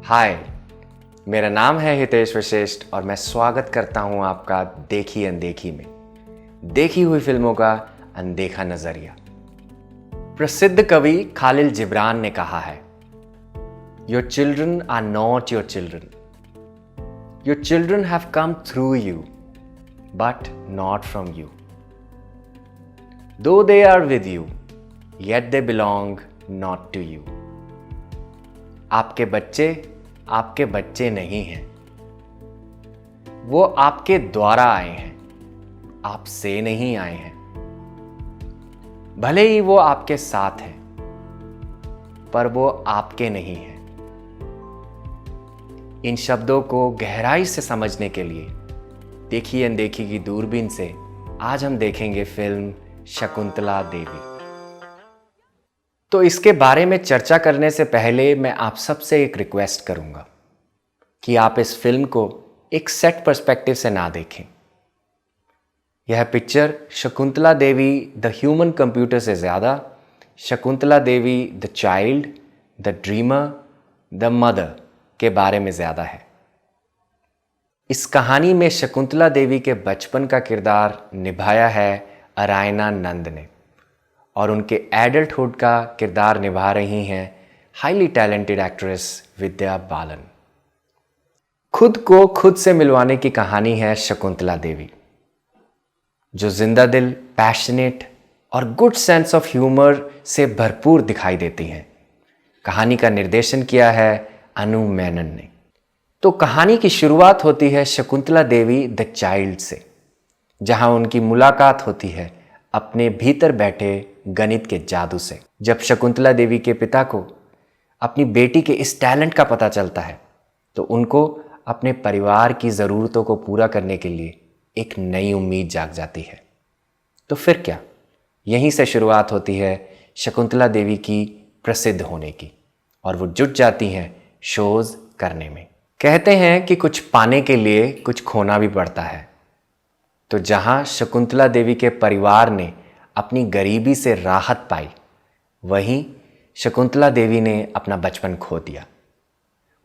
हाय, मेरा नाम है हितेश वशिष्ठ और मैं स्वागत करता हूं आपका देखी अनदेखी में। देखी हुई फिल्मों का अनदेखा नजरिया। प्रसिद्ध कवि खालिल जिब्रान ने कहा है, your children are not your children, your children have come through you but not from you, though they are with you yet they belong not to you. आपके बच्चे नहीं हैं, वो आपके द्वारा आए हैं, आपसे नहीं आए हैं। भले ही वो आपके साथ हैं, पर वो आपके नहीं हैं। इन शब्दों को गहराई से समझने के लिए देखी अनदेखी की दूरबीन से आज हम देखेंगे फिल्म शकुंतला देवी। तो इसके बारे में चर्चा करने से पहले मैं आप सबसे एक रिक्वेस्ट करूंगा कि आप इस फिल्म को एक सेट पर्सपेक्टिव से ना देखें। यह picture Shakuntala Devi the human computer से ज़्यादा Shakuntala Devi the child, the dreamer, the mother के बारे में ज़्यादा है। इस कहानी में शकुंतला देवी के बचपन का किरदार निभाया है अरायना नंद ने और उनके एडल्टहुड का किरदार निभा रही हैं highly talented actress Vidya Balan. खुद को खुद से मिलवाने की कहानी है शकुंतला देवी, जो जिंदा दिल, पैशनेट और गुड सेंस ऑफ ह्यूमर से भरपूर दिखाई देती हैं। कहानी का निर्देशन किया है अनु मेनन ने। तो कहानी की शुरुआत होती है शकुंतला देवी द चाइल्ड से, जहां उनकी मुलाकात होती है अपने भीतर बैठे गणित के जादू से। जब शकुंतला देवी के पिता को अपनी बेटी के इस टैलेंट का पता चलता है तो उनको अपने परिवार की ज़रूरतों को पूरा करने के लिए एक नई उम्मीद जाग जाती है। तो फिर क्या, यहीं से शुरुआत होती है शकुंतला देवी की प्रसिद्ध होने की और वो जुट जाती हैं शोज़ करने में। कहते हैं कि कुछ पाने के लिए कुछ खोना भी पड़ता है। तो जहां शकुंतला देवी के परिवार ने अपनी गरीबी से राहत पाई, वहीं शकुंतला देवी ने अपना बचपन खो दिया।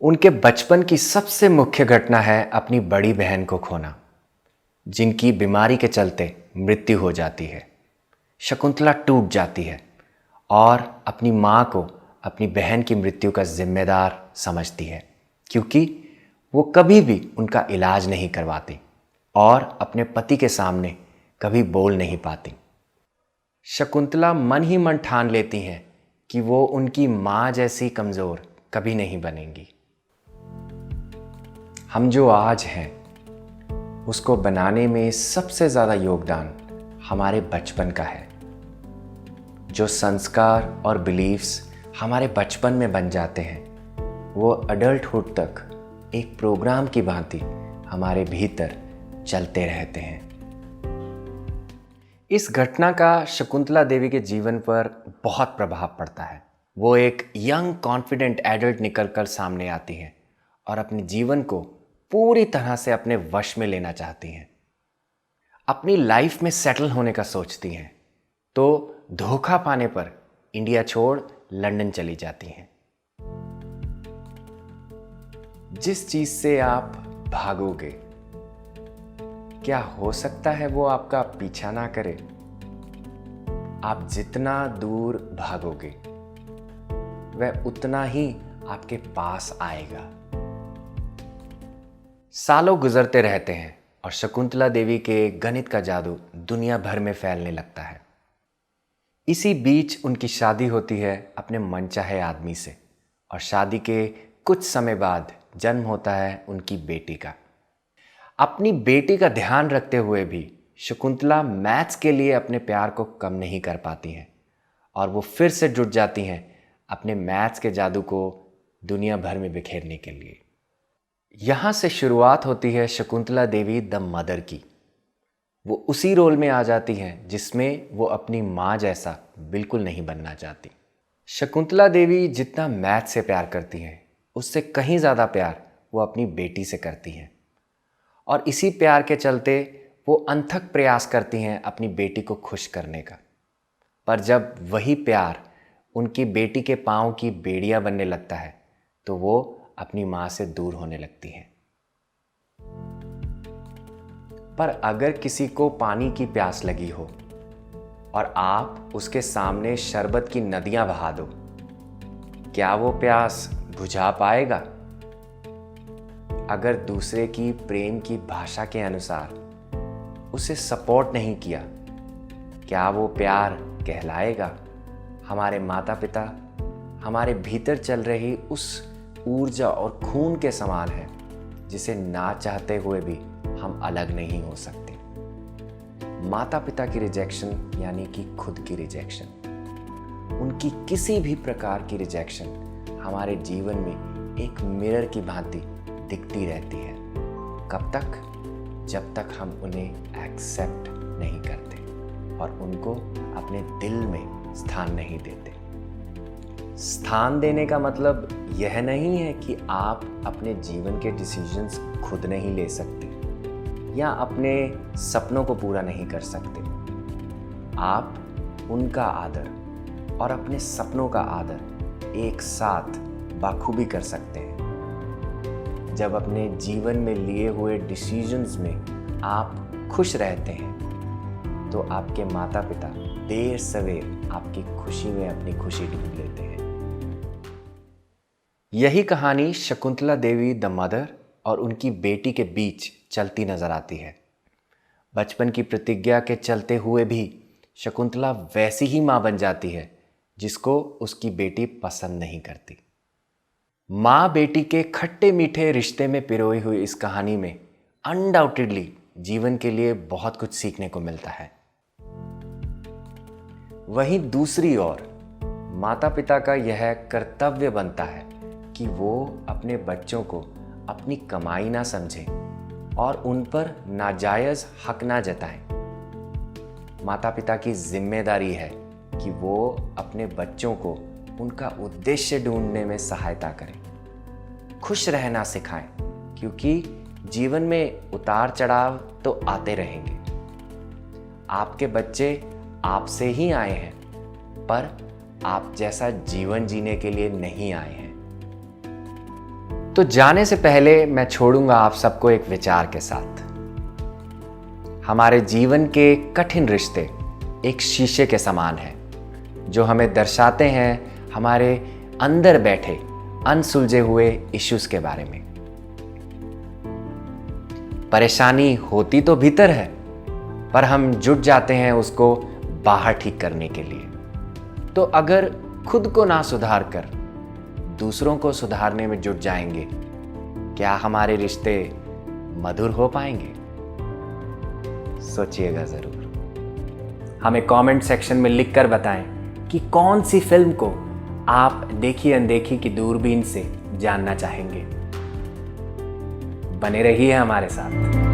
उनके बचपन की सबसे मुख्य घटना है अपनी बड़ी बहन को खोना, जिनकी बीमारी के चलते मृत्यु हो जाती है। शकुंतला टूट जाती है और अपनी माँ को अपनी बहन की मृत्यु का जिम्मेदार समझती है, क्योंकि वो कभी भी उनका इलाज नहीं करवाती और अपने पति के सामने कभी बोल नहीं पाती। शकुंतला मन ही मन ठान लेती हैं कि वो उनकी माँ जैसी कमज़ोर कभी नहीं बनेंगी। हम जो आज हैं उसको बनाने में सबसे ज़्यादा योगदान हमारे बचपन का है। जो संस्कार और बिलीफ्स हमारे बचपन में बन जाते हैं वो अडल्टहुड तक एक प्रोग्राम की भांति हमारे भीतर चलते रहते हैं। इस घटना का शकुंतला देवी के जीवन पर बहुत प्रभाव पड़ता है। वो एक यंग कॉन्फिडेंट एडल्ट निकलकर सामने आती हैं और अपने जीवन को पूरी तरह से अपने वश में लेना चाहती हैं। अपनी लाइफ में सेटल होने का सोचती हैं, तो धोखा पाने पर इंडिया छोड़ लंदन चली जाती हैं। जिस चीज से आप भागोगे, क्या हो सकता है वो आपका पीछा ना करे? आप जितना दूर भागोगे वह उतना ही आपके पास आएगा। सालों गुजरते रहते हैं और शकुंतला देवी के गणित का जादू दुनिया भर में फैलने लगता है। इसी बीच उनकी शादी होती है अपने मनचाहे आदमी से और शादी के कुछ समय बाद जन्म होता है उनकी बेटी का। अपनी बेटी का ध्यान रखते हुए भी शकुंतला मैथ्स के लिए अपने प्यार को कम नहीं कर पाती हैं और वो फिर से जुट जाती हैं अपने मैथ्स के जादू को दुनिया भर में बिखेरने के लिए। यहाँ से शुरुआत होती है शकुंतला देवी द मदर की। वो उसी रोल में आ जाती हैं जिसमें वो अपनी माँ जैसा बिल्कुल नहीं बनना चाहती। शकुंतला देवी जितना मैथ्स से प्यार करती हैं उससे कहीं ज़्यादा प्यार वो अपनी बेटी से करती हैं और इसी प्यार के चलते वो अनथक प्रयास करती हैं अपनी बेटी को खुश करने का। पर जब वही प्यार उनकी बेटी के पाँव की बेड़ियाँ बनने लगता है तो वो अपनी मां से दूर होने लगती हैं। पर अगर किसी को पानी की प्यास लगी हो और आप उसके सामने शरबत की नदियां बहा दो, क्या वो प्यास बुझा पाएगा? अगर दूसरे की प्रेम की भाषा के अनुसार उसे सपोर्ट नहीं किया, क्या वो प्यार कहलाएगा? हमारे माता पिता हमारे भीतर चल रही उस ऊर्जा और खून के समान है जिसे ना चाहते हुए भी हम अलग नहीं हो सकते। माता पिता की रिजेक्शन यानी कि खुद की रिजेक्शन, उनकी किसी भी प्रकार की रिजेक्शन हमारे जीवन में एक मिरर की भांति दिखती रहती है। कब तक? जब तक हम उन्हें एक्सेप्ट नहीं करते और उनको अपने दिल में स्थान नहीं देते। स्थान देने का मतलब यह नहीं है कि आप अपने जीवन के डिसीजंस खुद नहीं ले सकते या अपने सपनों को पूरा नहीं कर सकते। आप उनका आदर और अपने सपनों का आदर एक साथ बाखूबी कर सकते हैं। जब अपने जीवन में लिए हुए डिसीजंस में आप खुश रहते हैं तो आपके माता पिता देर सवेर आपकी खुशी में अपनी खुशी ढूंढ लेते हैं। यही कहानी शकुंतला देवी द मदर और उनकी बेटी के बीच चलती नजर आती है। बचपन की प्रतिज्ञा के चलते हुए भी शकुंतला वैसी ही मां बन जाती है जिसको उसकी बेटी पसंद नहीं करती। मां बेटी के खट्टे मीठे रिश्ते में पिरोई हुई इस कहानी में अनडाउटेडली जीवन के लिए बहुत कुछ सीखने को मिलता है। वहीं दूसरी ओर माता पिता का यह कर्तव्य बनता है कि वो अपने बच्चों को अपनी कमाई ना समझें और उन पर नाजायज हक ना जताएं। माता पिता की जिम्मेदारी है कि वो अपने बच्चों को उनका उद्देश्य ढूंढने में सहायता करें, खुश रहना सिखाएं, क्योंकि जीवन में उतार चढ़ाव तो आते रहेंगे। आपके बच्चे आपसे ही आए हैं, पर आप जैसा जीवन जीने के लिए नहीं आए हैं। तो जाने से पहले मैं छोड़ूंगा आप सबको एक विचार के साथ। हमारे जीवन के कठिन रिश्ते एक शीशे के समान हैं, जो हमें दर्शाते हैं हमारे अंदर बैठे अनसुलझे हुए इश्यूज के बारे में। परेशानी होती तो भीतर है, पर हम जुट जाते हैं उसको बाहर ठीक करने के लिए। तो अगर खुद को ना सुधार कर दूसरों को सुधारने में जुट जाएंगे, क्या हमारे रिश्ते मधुर हो पाएंगे? सोचिएगा जरूर। हमें कमेंट सेक्शन में लिखकर बताएं कि कौन सी फिल्म को आप देखी अनदेखी की दूरबीन से जानना चाहेंगे। बने रहिए हमारे साथ।